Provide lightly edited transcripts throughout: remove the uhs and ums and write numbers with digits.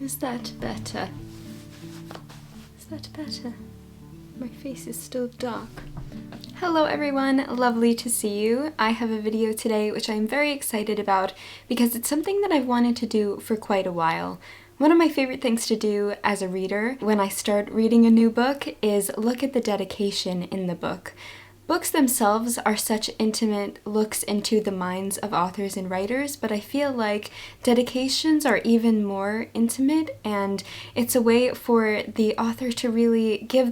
Is that better? Is that better? My face is still dark. Hello everyone, lovely to see you. I have a video today which I'm very excited about because it's something that I've wanted to do for quite a while. One of my favorite things to do as a reader when I start reading a new book is look at the dedication in the book. Books themselves are such intimate looks into the minds of authors and writers, but I feel like dedications are even more intimate, and it's a way for the author to really give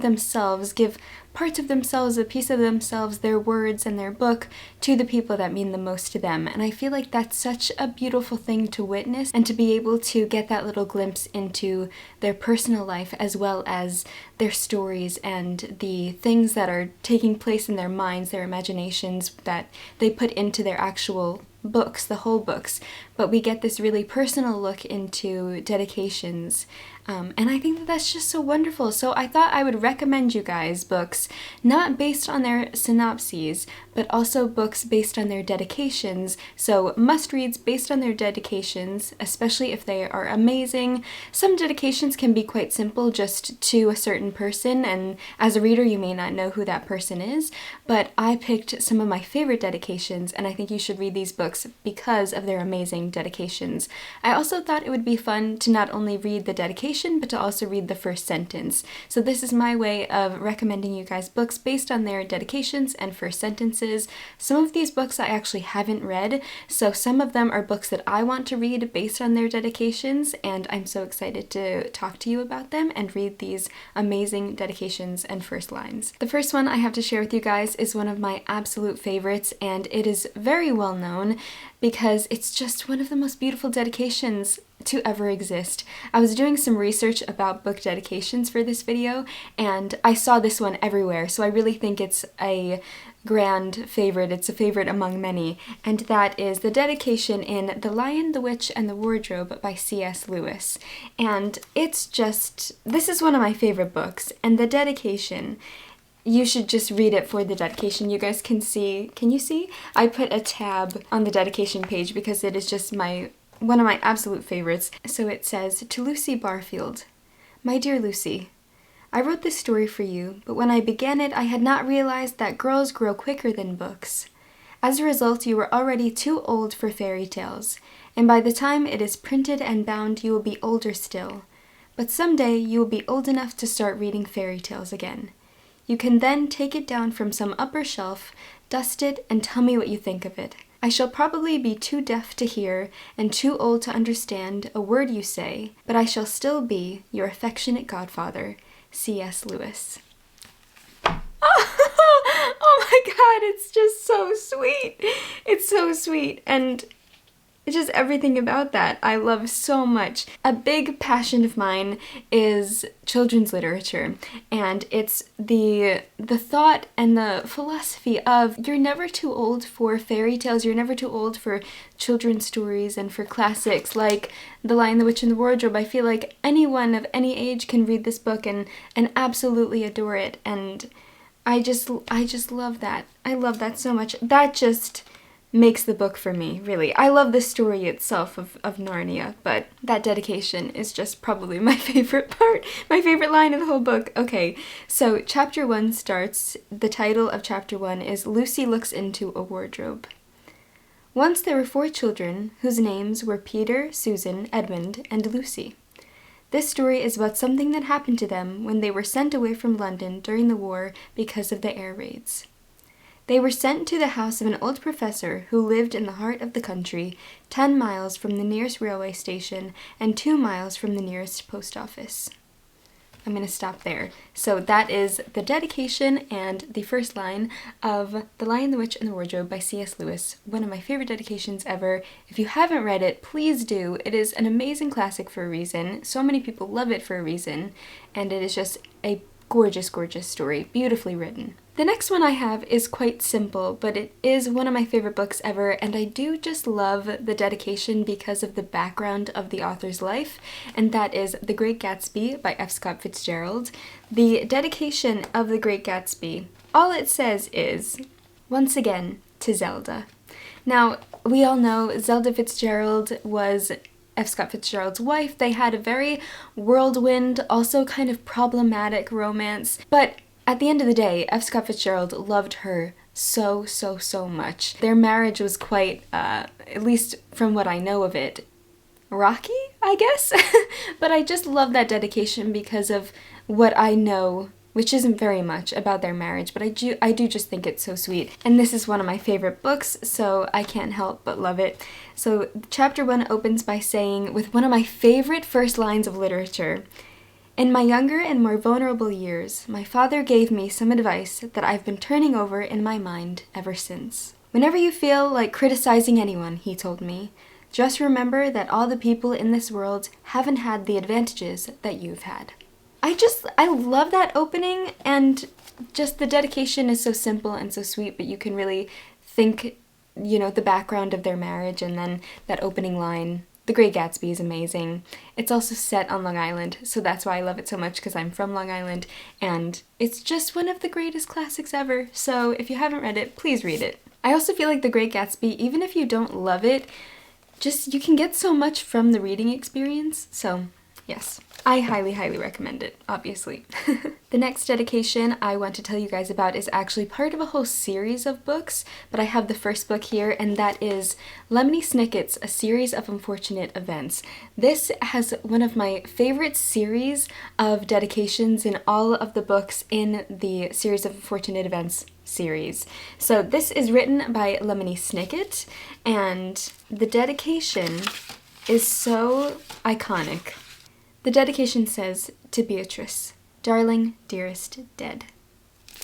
parts of themselves, a piece of themselves, their words and their book to the people that mean the most to them. And I feel like that's such a beautiful thing to witness and to be able to get that little glimpse into their personal life as well as their stories and the things that are taking place in their minds, their imaginations that they put into their actual books, the whole books. But we get this really personal look into dedications. And I think that that's just so wonderful. So I thought I would recommend you guys books not based on their synopses, but also books based on their dedications. So must-reads based on their dedications, especially if they are amazing. Some dedications can be quite simple, just to a certain person, and as a reader you may not know who that person is, but I picked some of my favorite dedications, and I think you should read these books because of their amazing dedications. I also thought it would be fun to not only read the dedication, but to also read the first sentence. So this is my way of recommending you guys books based on their dedications and first sentences. Some of these books I actually haven't read, so some of them are books that I want to read based on their dedications, and I'm so excited to talk to you about them and read these amazing dedications and first lines. The first one I have to share with you guys is one of my absolute favorites, and it is very well known because it's just one of the most beautiful dedications to ever exist. I was doing some research about book dedications for this video, and I saw this one everywhere, so I really think it's a grand favorite. It's a favorite among many, and that is the dedication in The Lion, the Witch, and the Wardrobe by C.S. Lewis. And it's just, this is one of my favorite books, and the dedication, you should just read it for the dedication. You guys can see, can you see? I put a tab on the dedication page because it is just one of my absolute favorites. So it says, "To Lucy Barfield. My dear Lucy, I wrote this story for you, but when I began it, I had not realized that girls grow quicker than books. As a result, you are already too old for fairy tales, and by the time it is printed and bound, you will be older still. But someday you will be old enough to start reading fairy tales again. You can then take it down from some upper shelf, dust it, and tell me what you think of it. I shall probably be too deaf to hear and too old to understand a word you say, but I shall still be your affectionate godfather, C.S. Lewis." Oh my god, it's just so sweet. It's so sweet, and it's just everything about that I love so much. A big passion of mine is children's literature, and it's the thought and the philosophy of you're never too old for fairy tales, you're never too old for children's stories and for classics like The Lion, the Witch, and the Wardrobe. I feel like anyone of any age can read this book and absolutely adore it, and I just love that. I love that so much. That just makes the book for me, really. I love the story itself of Narnia, but that dedication is just probably my favorite part, my favorite line of the whole book. Okay, so chapter 1 starts, the title of chapter 1 is Lucy Looks into a Wardrobe. Once there were 4 children whose names were Peter, Susan, Edmund, and Lucy. This story is about something that happened to them when they were sent away from London during the war because of the air raids. They were sent to the house of an old professor who lived in the heart of the country, 10 miles from the nearest railway station and 2 miles from the nearest post office. I'm going to stop there. So that is the dedication and the first line of The Lion, the Witch, and the Wardrobe by C.S. Lewis, one of my favorite dedications ever. If you haven't read it, please do. It is an amazing classic for a reason. So many people love it for a reason, and it is just a gorgeous, gorgeous story, beautifully written. The next one I have is quite simple, but it is one of my favorite books ever, and I do just love the dedication because of the background of the author's life, and that is The Great Gatsby by F. Scott Fitzgerald. The dedication of The Great Gatsby, all it says is, "Once again, to Zelda." Now, we all know Zelda Fitzgerald was F. Scott Fitzgerald's wife. They had a very whirlwind, also kind of problematic romance. But at the end of the day, F. Scott Fitzgerald loved her so, so, so much. Their marriage was quite, at least from what I know of it, rocky, I guess? But I just love that dedication because of what I know, which isn't very much, about their marriage, but I do just think it's so sweet. And this is one of my favorite books, so I can't help but love it. So chapter 1 opens by saying, with one of my favorite first lines of literature, "In my younger and more vulnerable years, my father gave me some advice that I've been turning over in my mind ever since. Whenever you feel like criticizing anyone," he told me, "just remember that all the people in this world haven't had the advantages that you've had." I love that opening, and just the dedication is so simple and so sweet, but you can really think, you know, the background of their marriage, and then that opening line, "The Great Gatsby," is amazing. It's also set on Long Island, so that's why I love it so much, because I'm from Long Island, and it's just one of the greatest classics ever, so if you haven't read it, please read it. I also feel like The Great Gatsby, even if you don't love it, just you can get so much from the reading experience, so yes. I highly, highly recommend it, obviously. The next dedication I want to tell you guys about is actually part of a whole series of books, but I have the first book here, and that is Lemony Snicket's A Series of Unfortunate Events. This has one of my favorite series of dedications in all of the books in the Series of Unfortunate Events series. So this is written by Lemony Snicket, and the dedication is so iconic. The dedication says, "To Beatrice, darling, dearest, dead."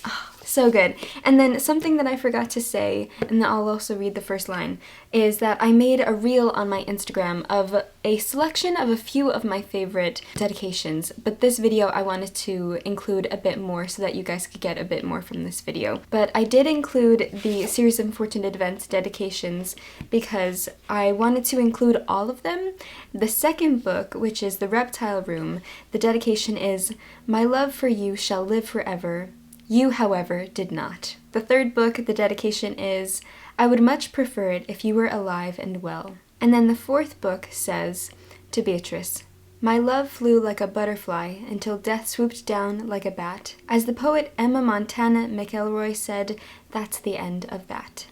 Oh, so good. And then something that I forgot to say, and then I'll also read the first line, is that I made a reel on my Instagram of a selection of a few of my favorite dedications, but this video I wanted to include a bit more so that you guys could get a bit more from this video. But I did include the Series of Unfortunate Events dedications because I wanted to include all of them. The second book, which is The Reptile Room, the dedication is, "My love for you shall live forever. You, however, did not." The third book, the dedication is, "I would much prefer it if you were alive and well." And then the fourth book says, "To Beatrice, my love flew like a butterfly until death swooped down like a bat. As the poet Emma Montana McElroy said, that's the end of that."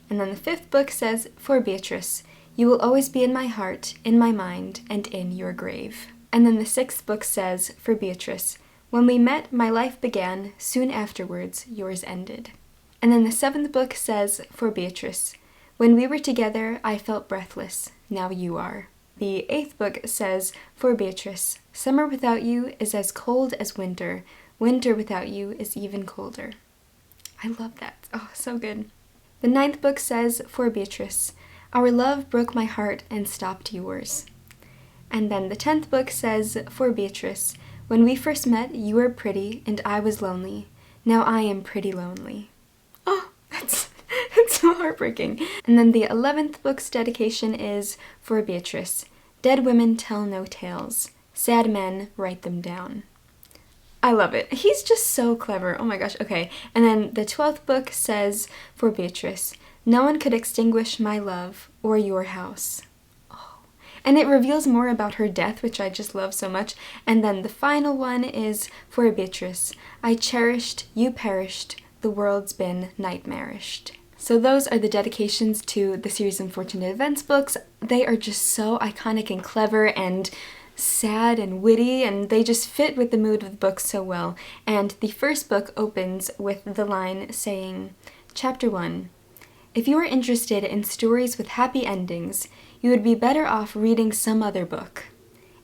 And then the fifth book says, "For Beatrice, you will always be in my heart, in my mind, and in your grave." And then the sixth book says, "For Beatrice, when we met, my life began, soon afterwards, yours ended." And then the seventh book says, "For Beatrice, when we were together, I felt breathless, now you are." The eighth book says, "For Beatrice, summer without you is as cold as winter. Winter without you is even colder." I love that. Oh, so good. The ninth book says, "For Beatrice, our love broke my heart and stopped yours." And then the 10th book says, "For Beatrice, when we first met, you were pretty and I was lonely. Now I am pretty lonely." Oh, that's so heartbreaking. And then the 11th book's dedication is, "For Beatrice, dead women tell no tales. Sad men write them down." I love it. He's just so clever. Oh my gosh. Okay. And then the 12th book says, "For Beatrice, no one could extinguish my love or your house." And it reveals more about her death, which I just love so much. And then the final one is, "For Beatrice, I cherished, you perished, the world's been nightmarished." So those are the dedications to the Series of Unfortunate Events books. They are just so iconic and clever and sad and witty, and they just fit with the mood of the book so well. And the first book opens with the line saying, Chapter 1, "If you are interested in stories with happy endings, you would be better off reading some other book.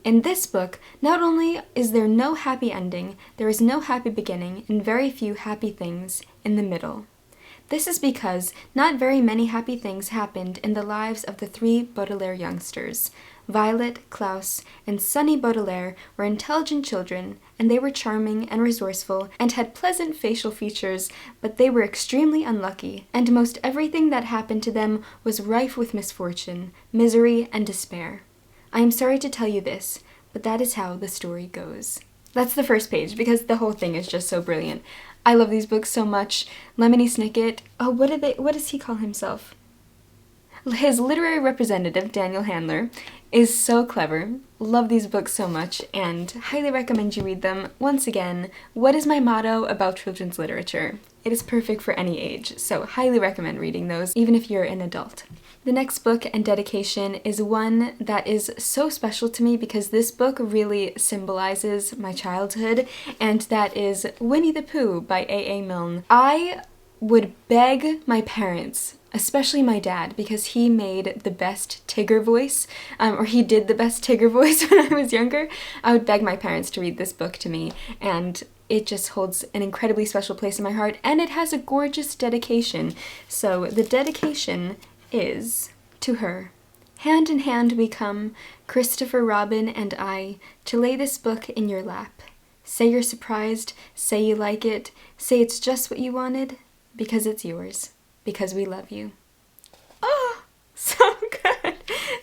In this book, not only is there no happy ending, there is no happy beginning and very few happy things in the middle. This is because not very many happy things happened in the lives of the three Baudelaire youngsters. Violet, Klaus, and Sunny Baudelaire were intelligent children, and they were charming and resourceful and had pleasant facial features, but they were extremely unlucky, and most everything that happened to them was rife with misfortune, misery, and despair. I am sorry to tell you this, but that is how the story goes." That's the first page, because the whole thing is just so brilliant. I love these books so much. Lemony Snicket, what does he call himself? His literary representative, Daniel Handler, is so clever. Love these books so much and highly recommend you read them. Once again, what is my motto about children's literature? It is perfect for any age, so highly recommend reading those, even if you're an adult. The next book and dedication is one that is so special to me because this book really symbolizes my childhood, and that is Winnie the Pooh by A.A. Milne. I would beg my parents, especially my dad, because he made the best Tigger voice, or he did the best Tigger voice when I was younger. I would beg my parents to read this book to me, and it just holds an incredibly special place in my heart, and it has a gorgeous dedication. So the dedication is to her. Hand in hand we come, Christopher Robin and I, to lay this book in your lap. Say you're surprised, say you like it, say it's just what you wanted, because it's yours, because we love you. Oh, so good.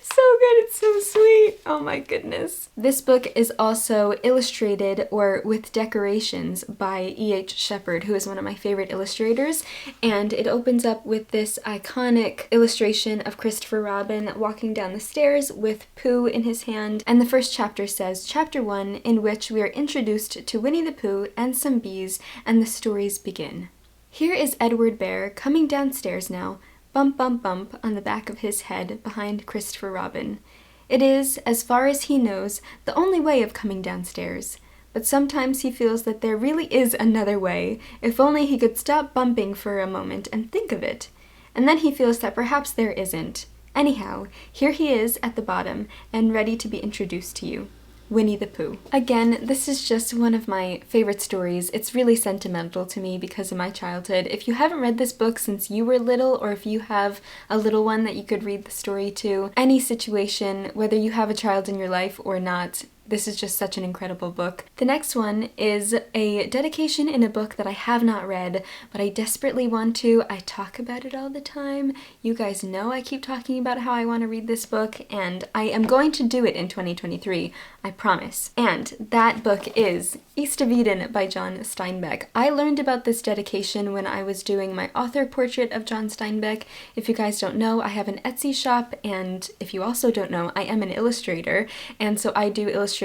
So good. It's so sweet. Oh my goodness. This book is also illustrated or with decorations by E.H. Shepard, who is one of my favorite illustrators, and it opens up with this iconic illustration of Christopher Robin walking down the stairs with Pooh in his hand, and the first chapter says, Chapter 1, in which we are introduced to Winnie the Pooh and some bees, and the stories begin. Here is Edward Bear coming downstairs now, bump, bump, bump on the back of his head behind Christopher Robin. It is, as far as he knows, the only way of coming downstairs. But sometimes he feels that there really is another way, if only he could stop bumping for a moment and think of it. And then he feels that perhaps there isn't. Anyhow, here he is at the bottom and ready to be introduced to you. Winnie the Pooh. Again, this is just one of my favorite stories. It's really sentimental to me because of my childhood. If you haven't read this book since you were little, or if you have a little one that you could read the story to, any situation, whether you have a child in your life or not, this is just such an incredible book. The next one is a dedication in a book that I have not read, but I desperately want to. I talk about it all the time. You guys know I keep talking about how I want to read this book, and I am going to do it in 2023, I promise. And that book is East of Eden by John Steinbeck. I learned about this dedication when I was doing my author portrait of John Steinbeck. If you guys don't know, I have an Etsy shop, and if you also don't know, I am an illustrator, and so I do illustrations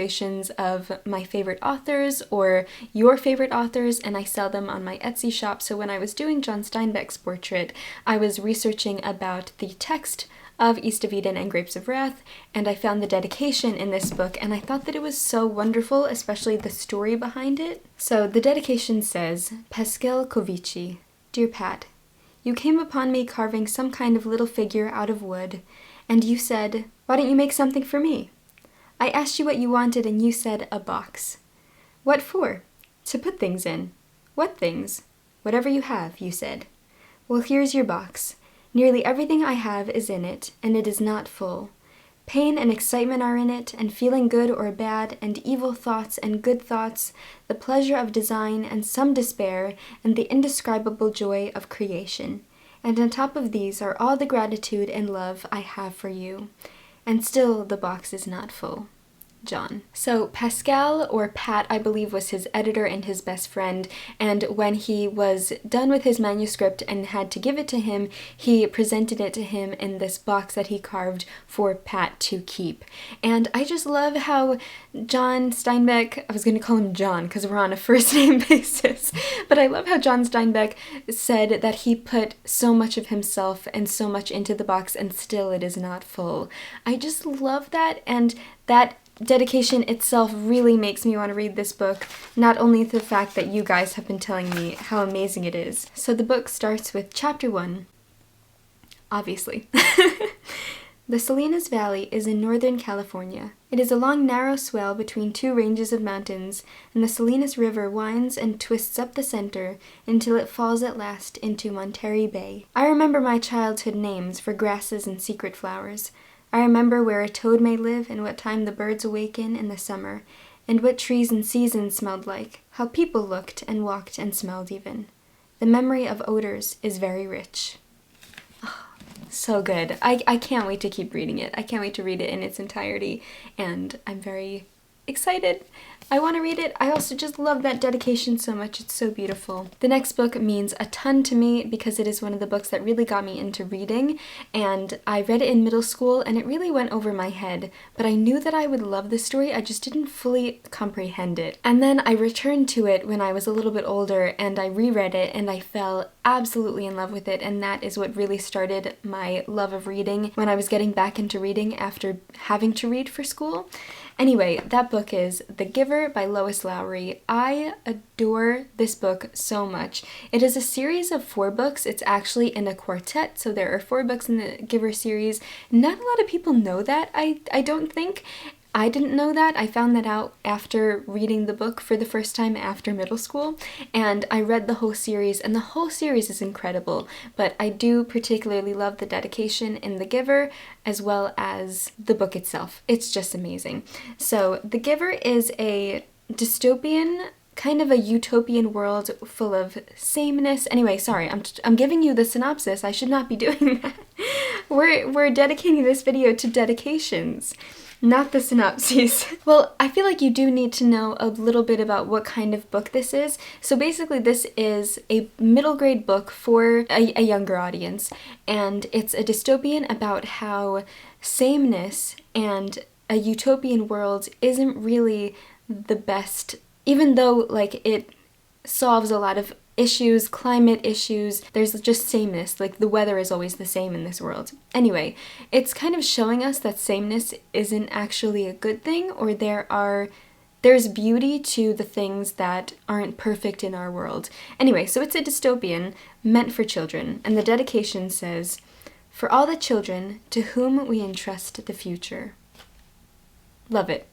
of my favorite authors or your favorite authors, and I sell them on my Etsy shop. So when I was doing John Steinbeck's portrait, I was researching about the text of East of Eden and Grapes of Wrath, and I found the dedication in this book, and I thought that it was so wonderful, especially the story behind it. So the dedication says, Pascal Covici, Dear Pat, you came upon me carving some kind of little figure out of wood, and you said, why don't you make something for me? I asked you what you wanted, and you said, a box. What for? To put things in. What things? Whatever you have, you said. Well, here's your box. Nearly everything I have is in it, and it is not full. Pain and excitement are in it, and feeling good or bad, and evil thoughts and good thoughts, the pleasure of design and some despair, and the indescribable joy of creation. And on top of these are all the gratitude and love I have for you. And still the box is not full. John. So Pascal, or Pat, I believe, was his editor and his best friend, and when he was done with his manuscript and had to give it to him, he presented it to him in this box that he carved for Pat to keep. And I just love how John Steinbeck, I was going to call him John because we're on a first name basis, but I love how John Steinbeck said that he put so much of himself and so much into the box and still it is not full. I just love that, and that dedication itself really makes me want to read this book, not only the fact that you guys have been telling me how amazing it is. So the book starts with Chapter 1, obviously. The Salinas Valley is in northern California. It is a long narrow swell between two ranges of mountains, and the Salinas River winds and twists up the center until it falls at last into Monterey Bay. I remember my childhood names for grasses and secret flowers. I remember where a toad may live and what time the birds awaken in the summer, and what trees and seasons smelled like, how people looked and walked and smelled even. The memory of odors is very rich. Oh, so good. I can't wait to keep reading it. I can't wait to read it in its entirety, and I'm very excited. I want to read it. I also just love that dedication so much. It's so beautiful. The next book means a ton to me because it is one of the books that really got me into reading, and I read it in middle school and it really went over my head, but I knew that I would love this story. I just didn't fully comprehend it. And then I returned to it when I was a little bit older and I reread it and I fell absolutely in love with it, and that is what really started my love of reading when I was getting back into reading after having to read for school. Anyway, that book is The Giver by Lois Lowry. I adore this book so much. It is a series of 4 books. It's actually in a quartet, so there are 4 books in the Giver series. Not a lot of people know that, I don't think. I didn't know that. I found that out after reading the book for the first time after middle school, and I read the whole series, and the whole series is incredible, but I do particularly love the dedication in The Giver as well as the book itself. It's just amazing. So The Giver is a dystopian, kind of a utopian world full of sameness. Anyway, sorry, I'm giving you the synopsis. I should not be doing that. We're dedicating this video to dedications, not the synopses. Well, I feel like you do need to know a little bit about what kind of book this is. So basically this is a middle grade book for a younger audience, and it's a dystopian about how sameness and a utopian world isn't really the best, even though like it solves a lot of issues, climate issues, there's just sameness, like the weather is always the same in this world. Anyway, it's kind of showing us that sameness isn't actually a good thing, or there's beauty to the things that aren't perfect in our world. Anyway, so it's a dystopian meant for children, and the dedication says, "For all the children to whom we entrust the future." Love it.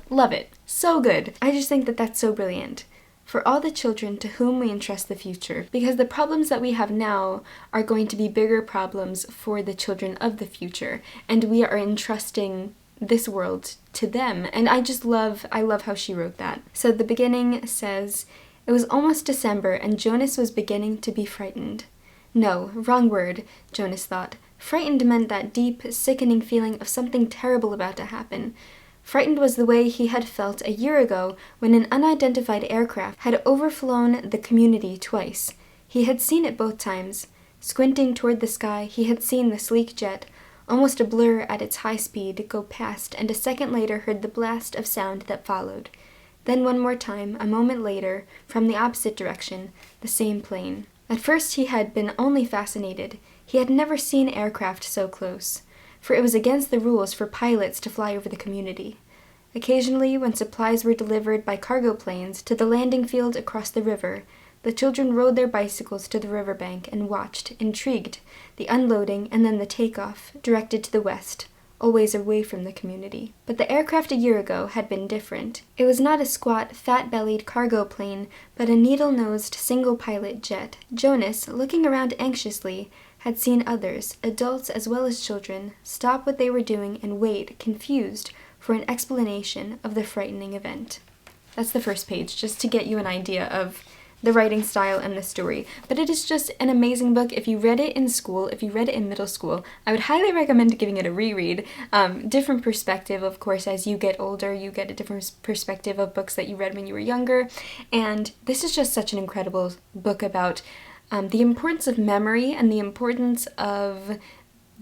Love it. So good. I just think that that's so brilliant. For all the children to whom we entrust the future, because the problems that we have now are going to be bigger problems for the children of the future, and we are entrusting this world to them. And I love how she wrote that. So the beginning says, "It was almost December and Jonas was beginning to be frightened." No, wrong word, Jonas thought. Frightened meant that deep, sickening feeling of something terrible about to happen. Frightened was the way he had felt a year ago when an unidentified aircraft had overflown the community twice. He had seen it both times. Squinting toward the sky, he had seen the sleek jet, almost a blur at its high speed, go past, and a second later heard the blast of sound that followed. Then one more time, a moment later, from the opposite direction, the same plane. At first he had been only fascinated. He had never seen aircraft so close, for it was against the rules for pilots to fly over the community. Occasionally, when supplies were delivered by cargo planes to the landing field across the river, the children rode their bicycles to the riverbank and watched, intrigued, the unloading and then the takeoff, directed to the west, always away from the community. But the aircraft a year ago had been different. It was not a squat, fat-bellied cargo plane, but a needle-nosed, single-pilot jet. Jonas, looking around anxiously, had seen others, adults as well as children, stop what they were doing and wait, confused, for an explanation of the frightening event. That's the first page, just to get you an idea of the writing style and the story. But it is just an amazing book. If you read it in school, if you read it in middle school, I would highly recommend giving it a reread. Different perspective, of course, as you get older, you get a different perspective of books that you read when you were younger. And this is just such an incredible book about the importance of memory and the importance of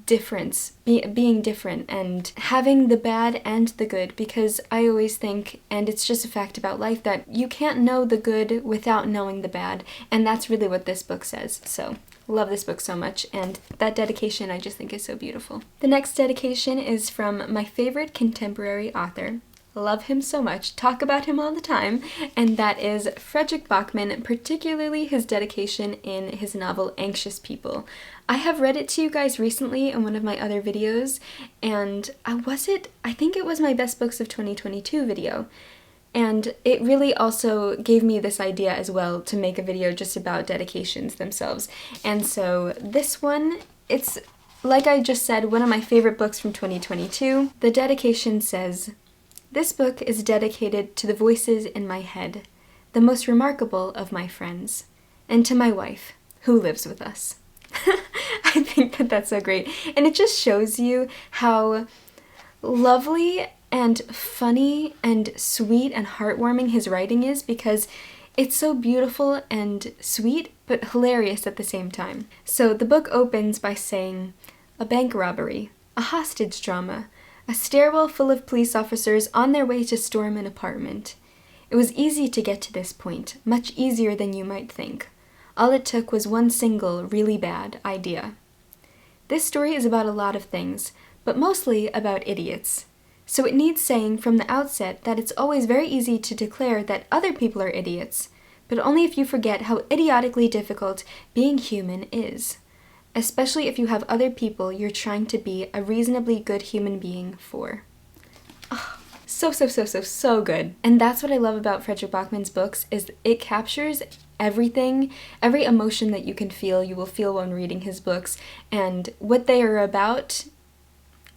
difference, being different, and having the bad and the good, because I always think, and it's just a fact about life, that you can't know the good without knowing the bad, and that's really what this book says. So, love this book so much, and that dedication I just think is so beautiful. The next dedication is from my favorite contemporary author. Love him so much, talk about him all the time, and that is Frederick Bachman, particularly his dedication in his novel Anxious People. I have read it to you guys recently in one of my other videos, and I think it was my best books of 2022 video. And it really also gave me this idea as well to make a video just about dedications themselves. And so this one, it's, like I just said, one of my favorite books from 2022. The dedication says, "This book is dedicated to the voices in my head, the most remarkable of my friends, and to my wife, who lives with us." I think that that's so great. And it just shows you how lovely and funny and sweet and heartwarming his writing is, because it's so beautiful and sweet, but hilarious at the same time. So the book opens by saying, a bank robbery, a hostage drama, a stairwell full of police officers on their way to storm an apartment. It was easy to get to this point, much easier than you might think. All it took was one single, really bad idea. This story is about a lot of things, but mostly about idiots. So it needs saying from the outset that it's always very easy to declare that other people are idiots, but only if you forget how idiotically difficult being human is, especially if you have other people you're trying to be a reasonably good human being for. Oh, so good. And that's what I love about Fredrik Backman's books, is it captures everything, every emotion that you can feel, you will feel when reading his books, and what they are about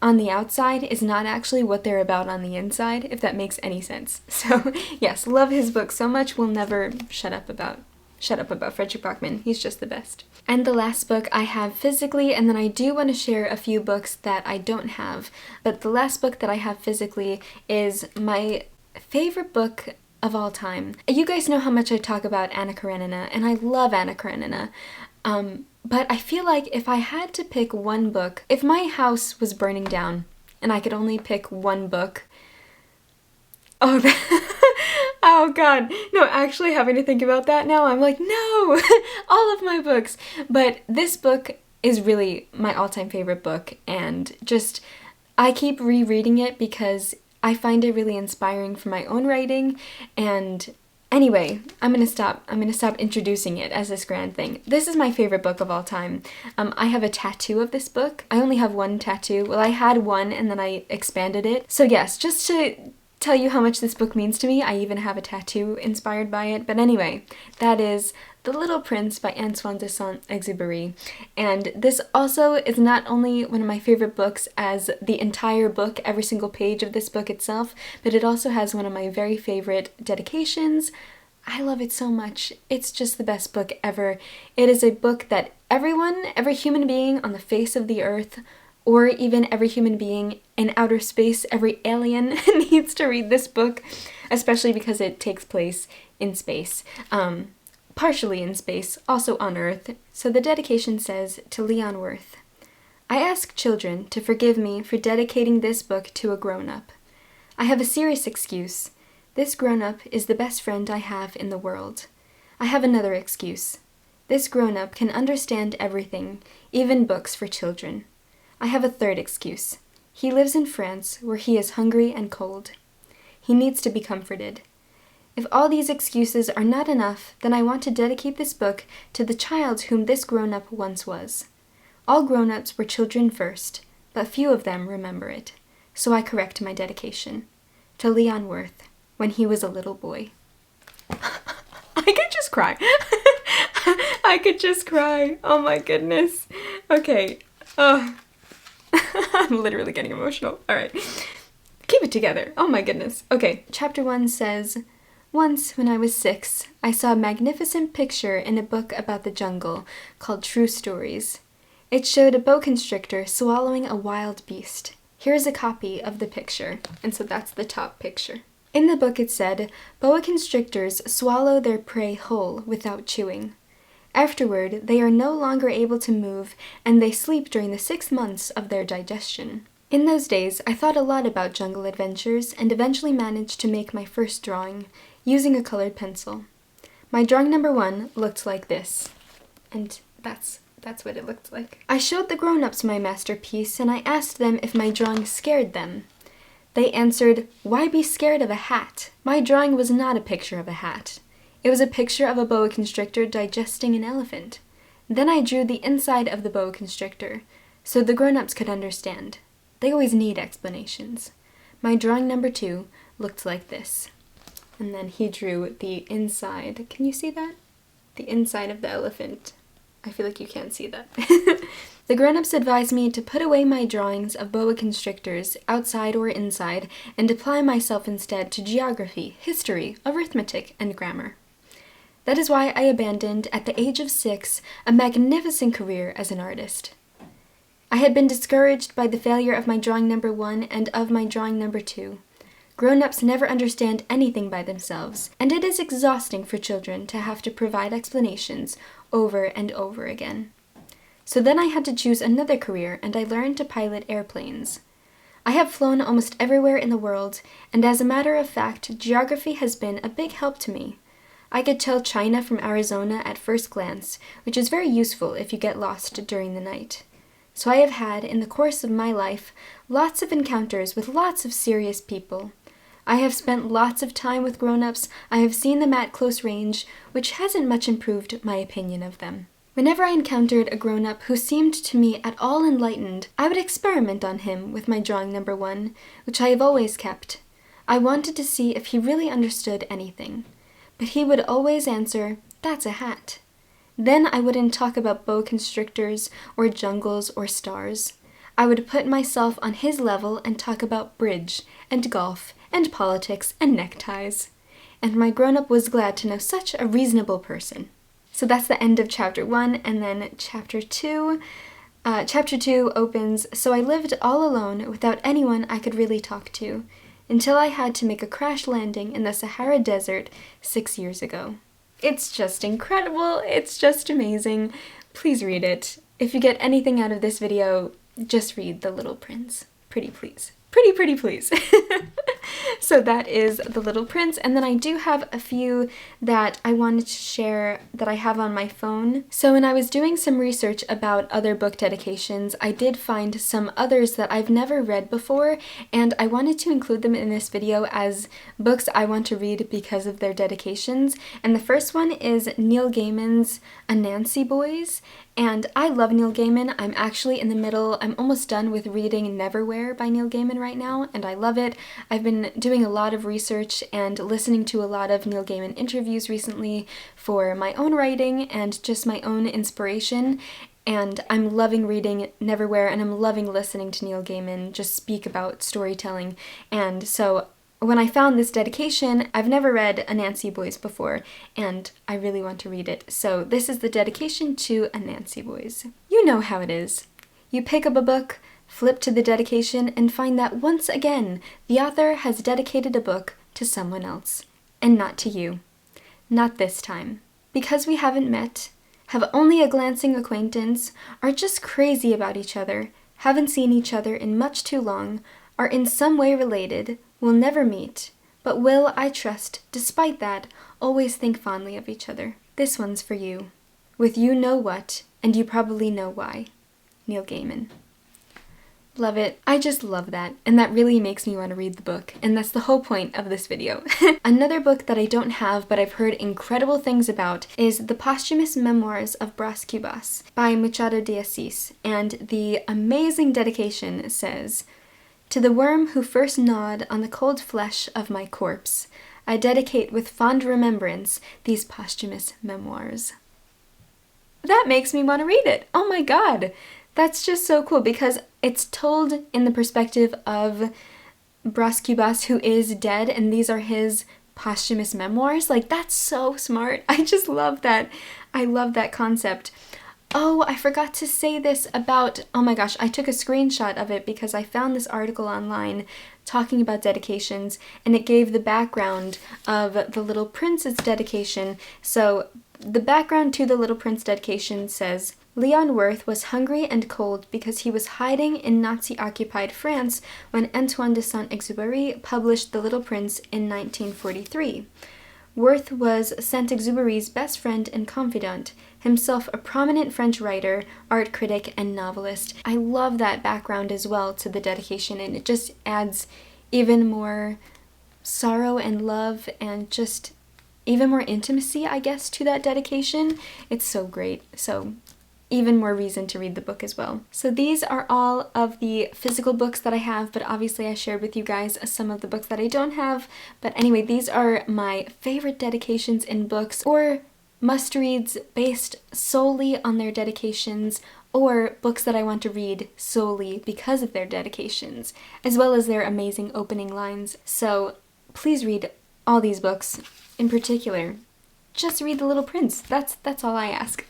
on the outside is not actually what they're about on the inside, if that makes any sense. So yes, love his book so much, we'll never shut up about Fredrik Backman. He's just the best. And the last book I have physically, and then I do want to share a few books that I don't have, but the last book that I have physically is my favorite book of all time. You guys know how much I talk about Anna Karenina, and I love Anna Karenina. But I feel like if I had to pick one book, if my house was burning down and I could only pick one book, oh God, no, actually having to think about that now, I'm like, no, all of my books. But this book is really my all-time favorite book, and just, I keep rereading it because I find it really inspiring for my own writing. And anyway, I'm gonna stop introducing it as this grand thing. This is my favorite book of all time. I have a tattoo of this book. I only have one tattoo. Well, I had one and then I expanded it. So yes, just to tell you how much this book means to me, I even have a tattoo inspired by it. But anyway, that is The Little Prince by Antoine de Saint-Exupéry. And this also is not only one of my favorite books as the entire book, every single page of this book itself, but it also has one of my very favorite dedications. I love it so much. It's just the best book ever. It is a book that everyone, every human being on the face of the earth, or even every human being in outer space, every alien needs to read this book, especially because it takes place in space. Partially in space, also on Earth. So the dedication says, to Leon Worth, I ask children to forgive me for dedicating this book to a grown-up. I have a serious excuse. This grown-up is the best friend I have in the world. I have another excuse. This grown-up can understand everything, even books for children. I have a third excuse. He lives in France, where he is hungry and cold. He needs to be comforted. If all these excuses are not enough, then I want to dedicate this book to the child whom this grown-up once was. All grown-ups were children first, but few of them remember it. So I correct my dedication. To Leon Worth, when he was a little boy. I could just cry. I could just cry. Oh my goodness. Okay. I'm literally getting emotional. All right. Keep it together. Oh my goodness. Okay. Chapter 1 says, once, when I was 6, I saw a magnificent picture in a book about the jungle called True Stories. It showed a boa constrictor swallowing a wild beast. Here's a copy of the picture. And so that's the top picture. In the book it said, boa constrictors swallow their prey whole without chewing. Afterward, they are no longer able to move, and they sleep during the 6 months of their digestion. In those days, I thought a lot about jungle adventures, and eventually managed to make my first drawing, using a colored pencil. My drawing number 1 looked like this. And that's what it looked like. I showed the grown-ups my masterpiece, and I asked them if my drawing scared them. They answered, why be scared of a hat? My drawing was not a picture of a hat. It was a picture of a boa constrictor digesting an elephant. Then I drew the inside of the boa constrictor, so the grown-ups could understand. They always need explanations. My drawing number 2 looked like this. And then he drew the inside. Can you see that? The inside of the elephant. I feel like you can't see that. The grown-ups advised me to put away my drawings of boa constrictors, outside or inside, and apply myself instead to geography, history, arithmetic, and grammar. That is why I abandoned, at the age of 6, a magnificent career as an artist. I had been discouraged by the failure of my drawing number 1 and of my drawing number 2, Grown-ups never understand anything by themselves, and it is exhausting for children to have to provide explanations over and over again. So then I had to choose another career, and I learned to pilot airplanes. I have flown almost everywhere in the world, and as a matter of fact, geography has been a big help to me. I could tell China from Arizona at first glance, which is very useful if you get lost during the night. So I have had, in the course of my life, lots of encounters with lots of serious people. I have spent lots of time with grown-ups, I have seen them at close range, which hasn't much improved my opinion of them. Whenever I encountered a grown-up who seemed to me at all enlightened, I would experiment on him with my drawing number 1, which I have always kept. I wanted to see if he really understood anything. But he would always answer, "That's a hat." Then I wouldn't talk about boa constrictors, or jungles, or stars. I would put myself on his level and talk about bridge, and golf, and politics, and neckties. And my grown-up was glad to know such a reasonable person. So that's the end of chapter 1, and then chapter 2. Chapter 2 opens, so I lived all alone without anyone I could really talk to, until I had to make a crash landing in the Sahara Desert 6 years ago. It's just incredible, it's just amazing. Please read it. If you get anything out of this video, just read The Little Prince. Pretty please. Pretty please. So that is The Little Prince, and then I do have a few that I wanted to share that I have on my phone. So when I was doing some research about other book dedications, I did find some others that I've never read before, and I wanted to include them in this video as books I want to read because of their dedications. And the first one is Neil Gaiman's Anansi Boys, and I love Neil Gaiman. I'm actually in the middle, I'm almost done with reading Neverwhere by Neil Gaiman right now, and I love it. I've been doing a lot of research and listening to a lot of Neil Gaiman interviews recently for my own writing and just my own inspiration, and I'm loving reading Neverwhere, and I'm loving listening to Neil Gaiman just speak about storytelling. And so when I found this dedication, I've never read Anansi Boys before, and I really want to read it. So this is the dedication to Anansi Boys. You know how it is. You pick up a book, flip to the dedication, and find that once again, the author has dedicated a book to someone else, and not to you. Not this time. Because we haven't met, have only a glancing acquaintance, are just crazy about each other, haven't seen each other in much too long, are in some way related, will never meet, but will, I trust, despite that, always think fondly of each other. This one's for you. With you know what, and you probably know why. Neil Gaiman. Love it. I just love that, and that really makes me want to read the book, and that's the whole point of this video. Another book that I don't have but I've heard incredible things about is The Posthumous Memoirs of Bras Cubas by Machado de Assis, and the amazing dedication says, "To the worm who first gnawed on the cold flesh of my corpse, I dedicate with fond remembrance these posthumous memoirs." That makes me want to read it. Oh my god! That's just so cool because it's told in the perspective of Bras Cubas, who is dead, and these are his posthumous memoirs. Like, that's so smart. I just love that. I love that concept. Oh, I forgot to say this about, oh my gosh, I took a screenshot of it because I found this article online talking about dedications, and it gave the background of The Little Prince's dedication. So the background to The Little Prince dedication says, Leon Worth was hungry and cold because he was hiding in Nazi-occupied France when Antoine de Saint-Exupéry published The Little Prince in 1943. Worth was Saint-Exupéry's best friend and confidant, himself a prominent French writer, art critic, and novelist. I love that background as well to the dedication, and it just adds even more sorrow and love and just even more intimacy, I guess, to that dedication. It's so great. So even more reason to read the book as well. So these are all of the physical books that I have, but obviously I shared with you guys some of the books that I don't have. But anyway, these are my favorite dedications in books, or must-reads based solely on their dedications, or books that I want to read solely because of their dedications, as well as their amazing opening lines. So please read all these books. In particular, just read The Little Prince. That's all I ask.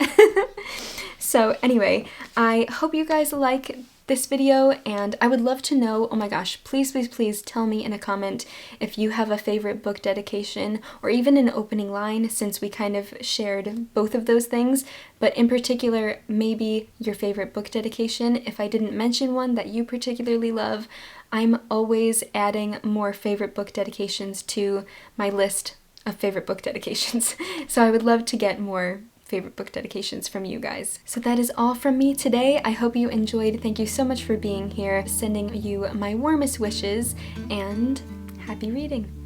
So anyway, I hope you guys like this video, and I would love to know, oh my gosh, please, please, please tell me in a comment if you have a favorite book dedication or even an opening line, since we kind of shared both of those things, but in particular, maybe your favorite book dedication. If I didn't mention one that you particularly love, I'm always adding more favorite book dedications to my list of favorite book dedications. So I would love to get more favorite book dedications from you guys. So that is all from me today. I hope you enjoyed. Thank you so much for being here. Sending you my warmest wishes and happy reading.